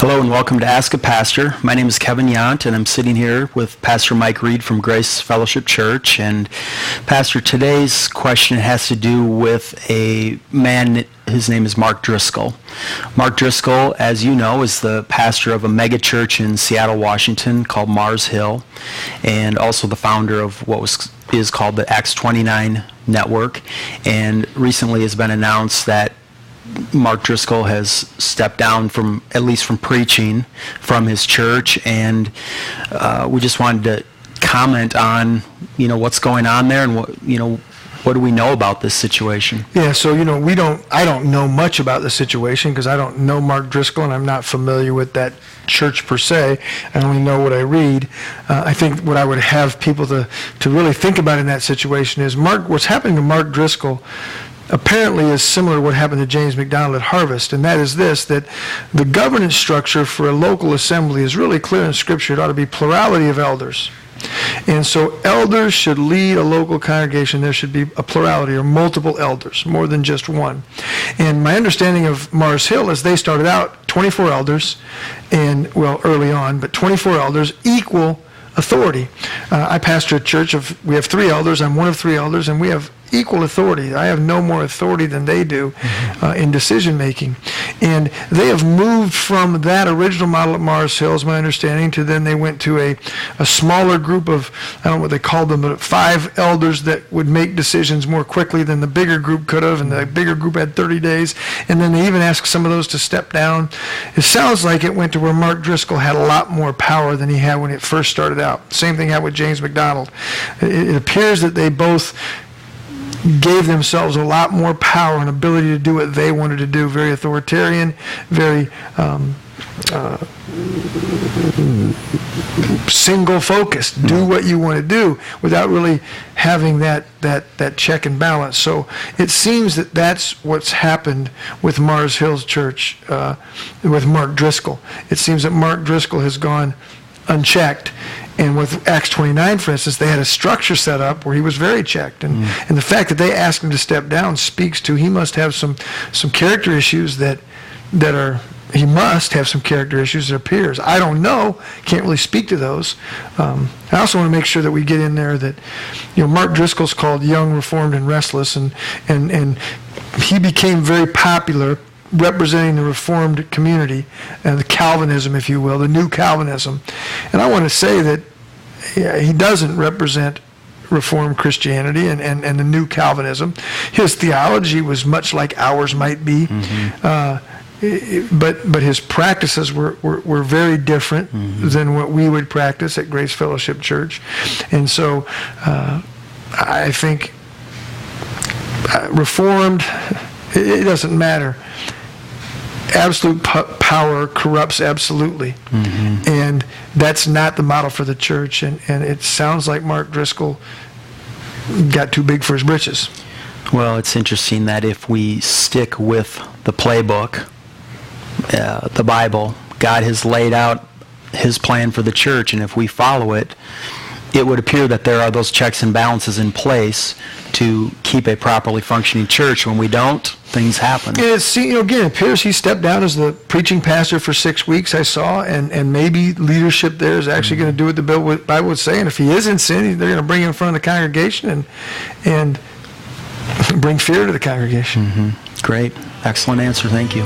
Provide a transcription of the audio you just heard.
Hello and welcome to Ask a Pastor. My name is Kevin Yount and I'm sitting here with Pastor Mike Reed from Grace Fellowship Church. And Pastor, today's question has to do with a man, his name is Mark Driscoll. Mark Driscoll, as you know, is the pastor of a mega church in Seattle, Washington called Mars Hill, and also the founder of what is called the Acts 29 Network. And recently has been announced that Mark Driscoll has stepped down at least from preaching from his church, and we just wanted to comment on, what's going on there and what do we know about this situation? Yeah, so I don't know much about the situation because I don't know Mark Driscoll and I'm not familiar with that church per se. I only know what I read. I think what I would have people to really think about in that situation is what's happening to Mark Driscoll apparently is similar to what happened to James McDonald at Harvest, and that is this, that the governance structure for a local assembly is really clear in Scripture. It ought to be plurality of elders. And so elders should lead a local congregation. There should be a plurality or multiple elders, more than just one. And my understanding of Mars Hill is they started out 24 elders, early on, but 24 elders equal authority. I pastor a church we have 3 elders. I'm one of 3 elders, and we have equal authority. I have no more authority than they do in decision making. And they have moved from that original model at Mars Hill, is my understanding, to then they went to a smaller group of, I don't know what they called them, but 5 elders that would make decisions more quickly than the bigger group could have, and the bigger group had 30 days. And then they even asked some of those to step down. It sounds like it went to where Mark Driscoll had a lot more power than he had when it first started out. Same thing happened with James McDonald. It appears that they both gave themselves a lot more power and ability to do what they wanted to do. Very authoritarian, very single focused. Do what you want to do without really having that check and balance. So it seems that that's what's happened with Mars Hill's church with Mark Driscoll. It seems that Mark Driscoll has gone unchecked. And with Acts 29, for instance, they had a structure set up where he was very checked. And the fact that they asked him to step down speaks to he must have some character issues he must have some character issues that appears. I don't know, can't really speak to those. I also want to make sure that we get in there that, Mark Driscoll's called Young, Reformed, and Restless, and he became very popular representing the Reformed community, the Calvinism, if you will, the new Calvinism. And I want to say that he doesn't represent Reformed Christianity and the new Calvinism. His theology was much like ours might be, but his practices were very different than what we would practice at Grace Fellowship Church. And so I think Reformed, it doesn't matter. Absolute power corrupts absolutely, and that's not the model for the church. And it sounds like Mark Driscoll got too big for his britches. Well, it's interesting that if we stick with the playbook, the Bible, God has laid out his plan for the church, and if we follow it, it would appear that there are those checks and balances in place to keep a properly functioning church. When we don't, things happen. And again, it appears he stepped down as the preaching pastor for 6 weeks, I saw, and maybe leadership there is actually going to do what the Bible would say. And if he is in sin, they're going to bring him in front of the congregation and bring fear to the congregation. Great. Excellent answer. Thank you.